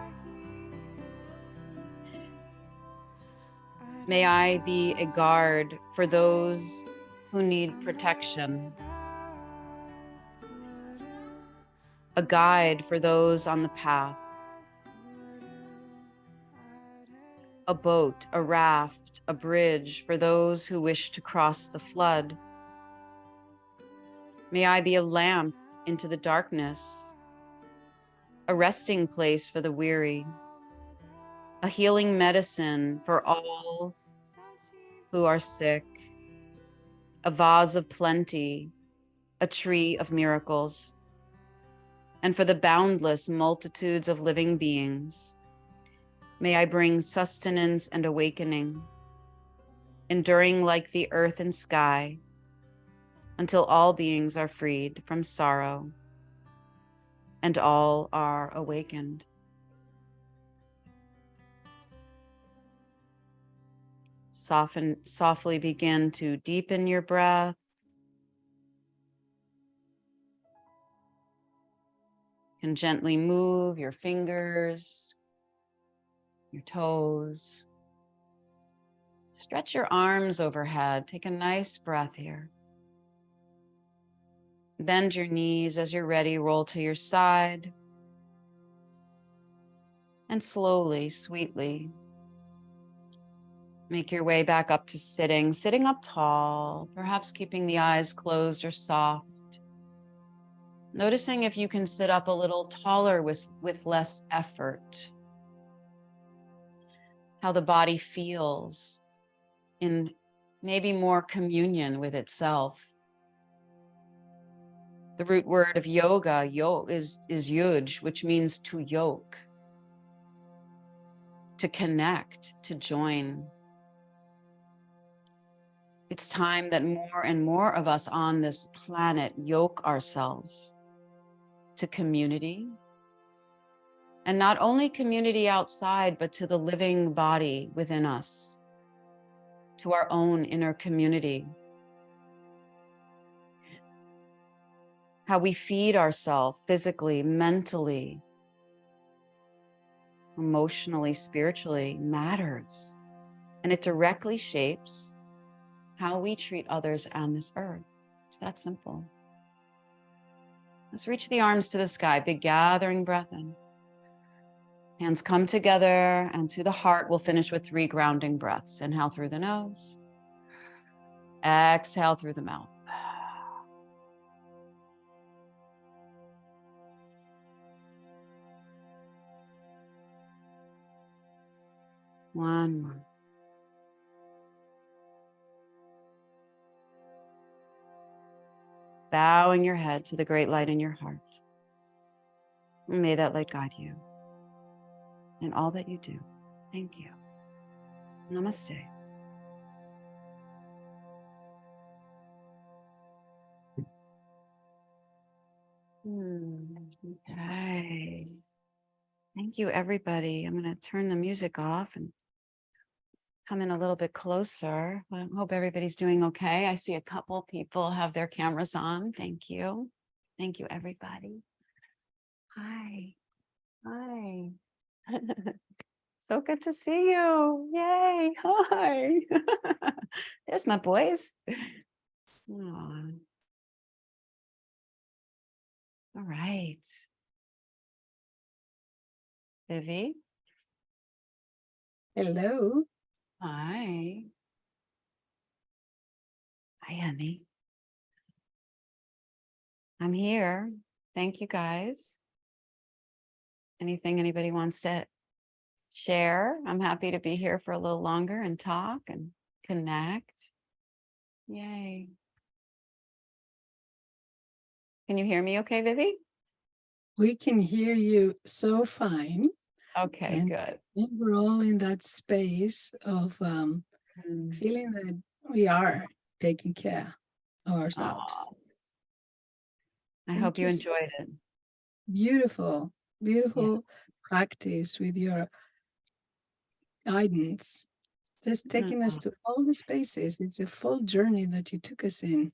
May I be a guard for those who need protection, a guide for those on the path, a boat, a raft, a bridge for those who wish to cross the flood. May I be a lamp into the darkness, a resting place for the weary, a healing medicine for all who are sick, a vase of plenty, a tree of miracles, and for the boundless multitudes of living beings. May I bring sustenance and awakening, enduring like the earth and sky, until all beings are freed from sorrow and all are awakened. Softly begin to deepen your breath. You can gently move your fingers, your toes. Stretch your arms overhead. Take a nice breath here. Bend your knees as you're ready. Roll to your side. And slowly, sweetly, make your way back up to sitting up tall, perhaps keeping the eyes closed or soft. Noticing if you can sit up a little taller with less effort. How the body feels in maybe more communion with itself. The root word of yoga, is yuj, which means to yoke, to connect, to join. It's time that more and more of us on this planet yoke ourselves to community. And not only community outside, but to the living body within us, to our own inner community. How we feed ourselves physically, mentally, emotionally, spiritually matters. And it directly shapes how we treat others on this earth. It's that simple. Let's reach the arms to the sky, big gathering breath in. Hands come together, and to the heart, we'll finish with 3 grounding breaths. Inhale through the nose. Exhale through the mouth. One more. Bowing your head to the great light in your heart. And may that light guide you in all that you do. Thank you. Namaste. Okay. Thank you, everybody. I'm going to turn the music off and come in a little bit closer. I hope everybody's doing okay. I see a couple people have their cameras on. Thank you. Thank you, everybody. Hi. Hi. So good to see you. Yay. Hi. There's my boys. Aw. All right. Vivi. Hello. Hi. Hi, honey. I'm here. Thank you, guys. Anything anybody wants to share? I'm happy to be here for a little longer and talk and connect. Yay. Can you hear me okay, Vivi? We can hear you so fine. Okay, And good. I think we're all in that space of feeling that we are taking care of ourselves. Oh, I Thank hope you you. enjoyed it. Beautiful, beautiful practice with your guidance. Just taking us to all the spaces. It's a full journey that you took us in.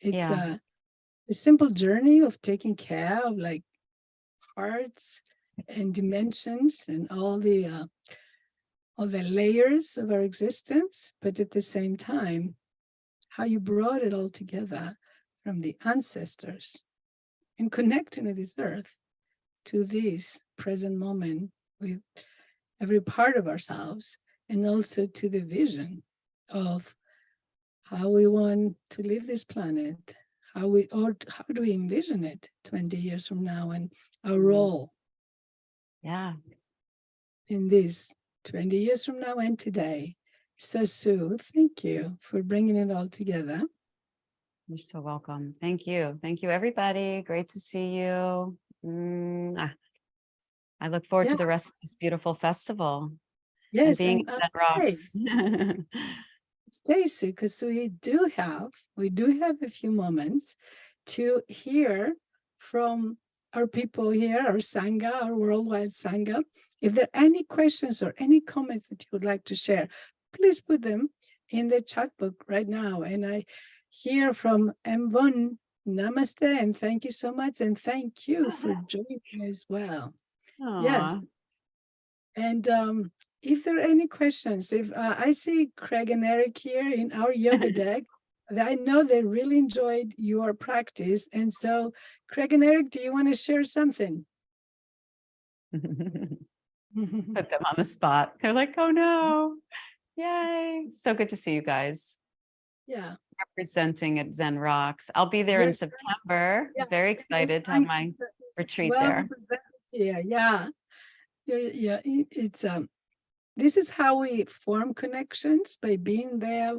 It's a simple journey of taking care of like parts and dimensions and all the layers of our existence, but at the same time, how you brought it all together from the ancestors and connecting with this earth to this present moment with every part of ourselves, and also to the vision of how we want to live this planet, how do we envision it 20 years from now, and our role in this 20 years from now and today. So Sue, thank you for bringing it all together. You're so welcome. Thank you. Thank you, everybody. Great to see you. I look forward to the rest of this beautiful festival. Yes, and being at Rocks. Staci, because we do have a few moments to hear from our people here, our Sangha, our worldwide Sangha. If there are any questions or any comments that you would like to share, please put them in the chat book right now. And I hear from M1, namaste, and thank you so much. And thank you for joining as well. Aww. Yes. And if there are any questions, if I see Craig and Eric here in our yoga deck, I know they really enjoyed your practice. And so, Craig and Eric, do you want to share something? Put them on the spot. They're like, oh no, yay. So good to see you guys. Yeah. Representing at Zen Rocks. I'll be there in September. Yeah. Very excited to have my retreat there. Yeah. It's this is how we form connections, by being there,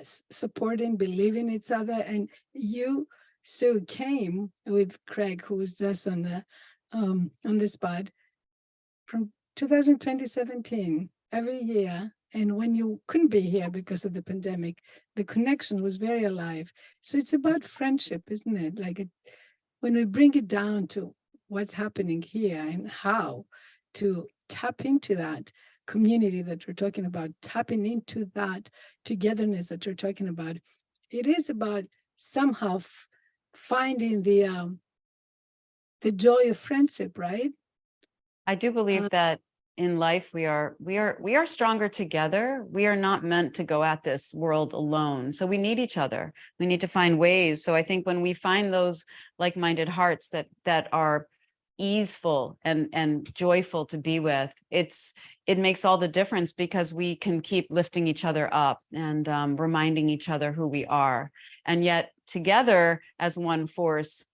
supporting, believing each other. And you, Sue, came with Craig, who was just on the spot from 2017. Every year And when you couldn't be here because of the pandemic, the connection was very alive. So it's about friendship, isn't it? Like when we bring it down to what's happening here and how to tap into that community that we're talking about, tapping into that togetherness that we're talking about, it is about somehow finding the joy of friendship, right? I do believe that in life we are stronger together. We are not meant to go at this world alone. So we need each other. We need to find ways. So I think when we find those like-minded hearts that are easeful and joyful to be with, it makes all the difference, because we can keep lifting each other up and reminding each other who we are. And yet together as one force,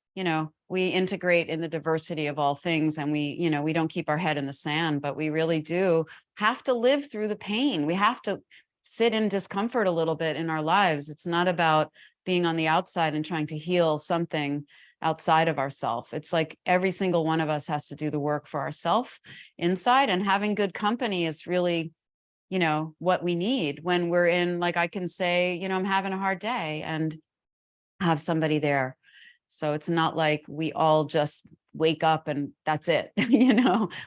we integrate in the diversity of all things, and we don't keep our head in the sand, but we really do have to live through the pain. We have to sit in discomfort a little bit in our lives. It's not about being on the outside and trying to heal something outside of ourselves. It's like every single one of us has to do the work for ourselves inside, and having good company is really, what we need when we're in, like, I can say, I'm having a hard day and have somebody there. So it's not like we all just wake up and that's it.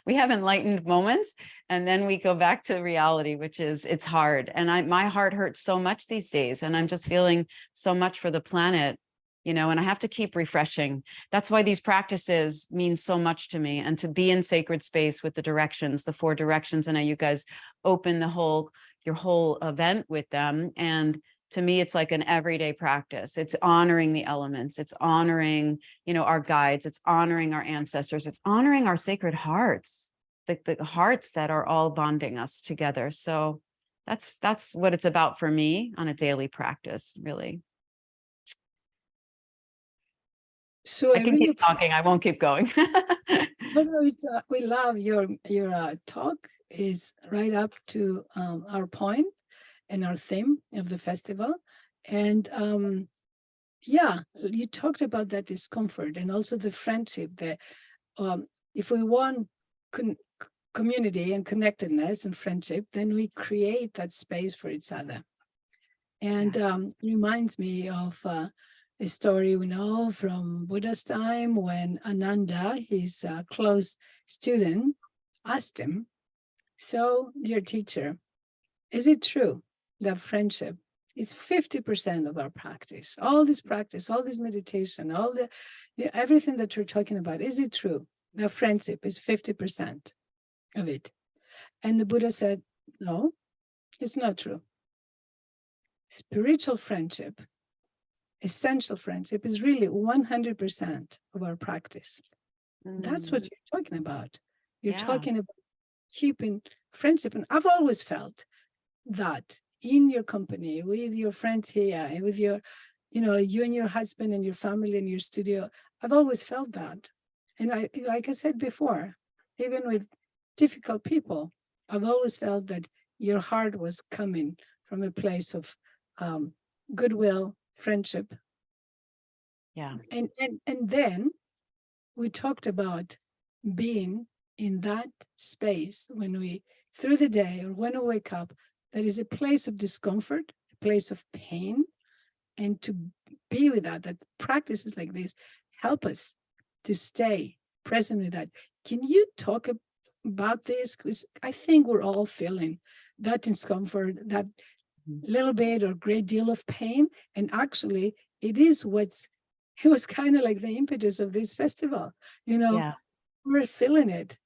We have enlightened moments, and then we go back to reality, which is, it's hard. And my heart hurts so much these days, and I'm just feeling so much for the planet, and I have to keep refreshing. That's why these practices mean so much to me, and to be in sacred space with the directions, the 4 directions. And now you guys open your whole event with them. And to me, it's like an everyday practice. It's honoring the elements. It's honoring, our guides. It's honoring our ancestors. It's honoring our sacred hearts, the hearts that are all bonding us together. So that's what it's about for me on a daily practice, really. So I can keep talking. I won't keep going. We love your talk. Is right up to our point and our theme of the festival. And yeah, you talked about that discomfort and also the friendship that if we want community and connectedness and friendship, then we create that space for each other. And reminds me of a story we know from Buddha's time, when Ananda, his close student, asked him, "So, dear teacher, is it true that friendship is 50% of our practice? All this practice, all this meditation, everything that you're talking about, is it true that friendship is 50% of it?" And the Buddha said, "No, it's not true. Spiritual friendship, essential friendship, is really 100% of our practice." That's what you're talking about. You're talking about keeping friendship. And I've always felt that in your company, with your friends here, and with your, you and your husband and your family and your studio, I've always felt that. And like I said before, even with difficult people, I've always felt that your heart was coming from a place of goodwill, friendship. Yeah. And then we talked about being in that space when we, through the day or when we wake up, there is a place of discomfort, a place of pain, and to be with that practices like this help us to stay present with that. Can you talk about this? Because I think we're all feeling that discomfort, that little bit or great deal of pain. And actually, it was kind of like the impetus of this festival. We're feeling it.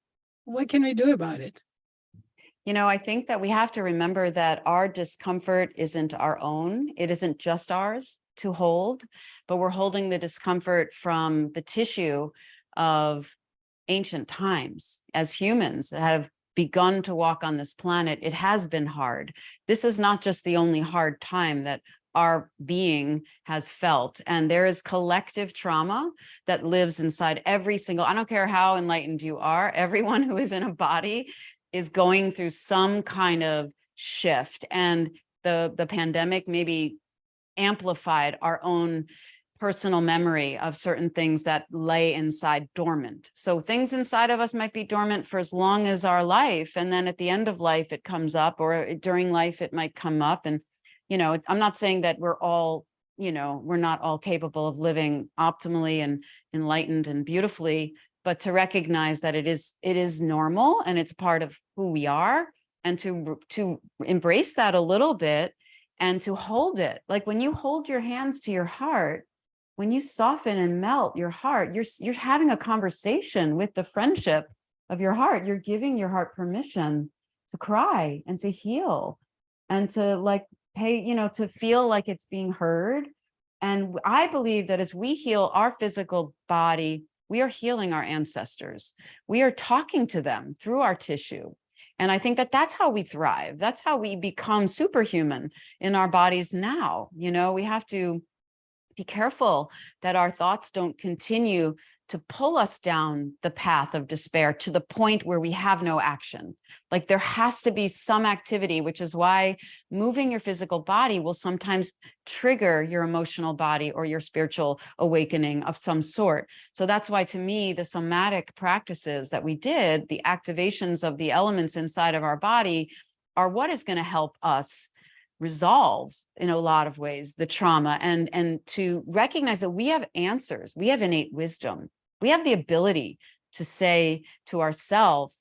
What can we do about it? I think that we have to remember that our discomfort isn't our own. It isn't just ours to hold, but we're holding the discomfort from the tissue of ancient times. As humans that have begun to walk on this planet, it has been hard. This is not just the only hard time that our being has felt. And there is collective trauma that lives inside every single, I don't care how enlightened you are, everyone who is in a body is going through some kind of shift. And the pandemic maybe amplified our own personal memory of certain things that lay inside dormant. So things inside of us might be dormant for as long as our life. And then at the end of life, it comes up, or during life, it might come up. And, you know, I'm not saying that we're all, you know, we're not all capable of living optimally and enlightened and beautifully, but to recognize that it is normal and it's part of who we are, and to embrace that a little bit and to hold it. Like when you hold your hands to your heart, when you soften and melt your heart, you're having a conversation with the friendship of your heart. You're giving your heart permission to cry and to heal and to like pay, you know, to feel like it's being heard. And I believe that as we heal our physical body, we are healing our ancestors. We are talking to them through our tissue. And I think that that's how we thrive. That's how we become superhuman in our bodies now. You know, we have to be careful that our thoughts don't continue to pull us down the path of despair to the point where we have no action. Like there has to be some activity, which is why moving your physical body will sometimes trigger your emotional body or your spiritual awakening of some sort. So that's why, to me, the somatic practices that we did, the activations of the elements inside of our body, are what is going to help us resolve in a lot of ways the trauma, and to recognize that we have answers, we have innate wisdom, we have the ability to say to ourselves,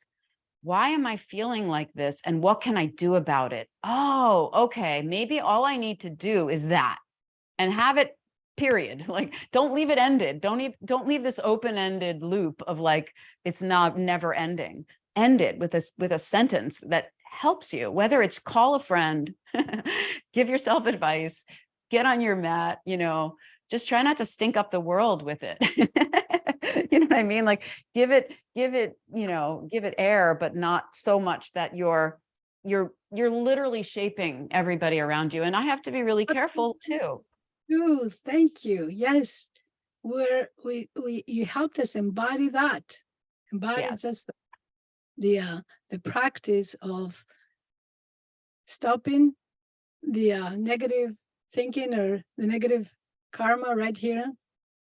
why am I feeling like this and what can I do about it? Oh, okay, maybe all I need to do is that, and have it, period. Like don't leave it ended. Don't leave this open-ended loop of like it's not never ending. End it with a sentence that helps you, whether it's call a friend, give yourself advice, get on your mat, you know, just try not to stink up the world with it. You know what I mean? Like give it, you know, give it air, but not so much that you're literally shaping everybody around you. And I have to be really careful too. Oh, thank you. Yes, you helped us embody that. Embody Yes. just the practice of stopping the negative thinking or the negative karma right here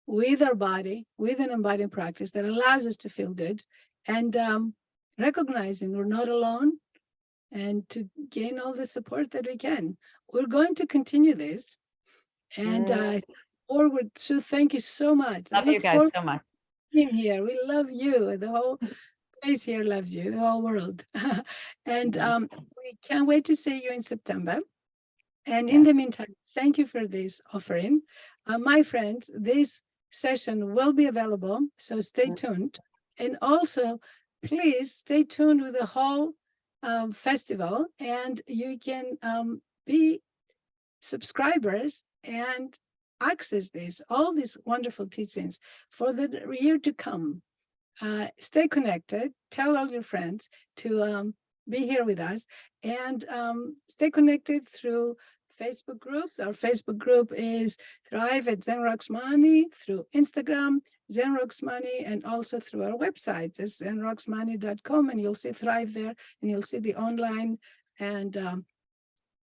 with our body, with an embodied practice that allows us to feel good, and recognizing we're not alone, and to gain all the support that we can. We're going to continue this, and forward. So thank you so much. Love you guys so much. Being here. We love you. The whole place here loves you, the whole world. And we can't wait to see you in September. And in the meantime, thank you for this offering. My friends, this session will be available, so stay tuned. And also, please stay tuned with the whole festival, and you can be subscribers and access all these wonderful teachings for the year to come. Stay connected, tell all your friends to be here with us, and stay connected through Facebook group. Our Facebook group is Thrive at Zen Rocks Money, through Instagram, Zen Rocks Money, and also through our website, it's zenrocksmoney.com, and you'll see Thrive there, and you'll see the online. And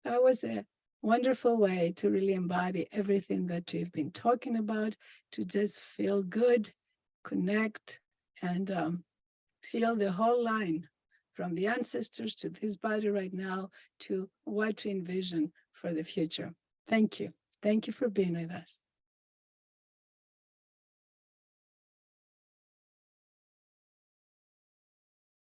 that was a wonderful way to really embody everything that we've been talking about, to just feel good, connect, and feel the whole line from the ancestors to this body right now to what we envision for the future. Thank you. Thank you for being with us.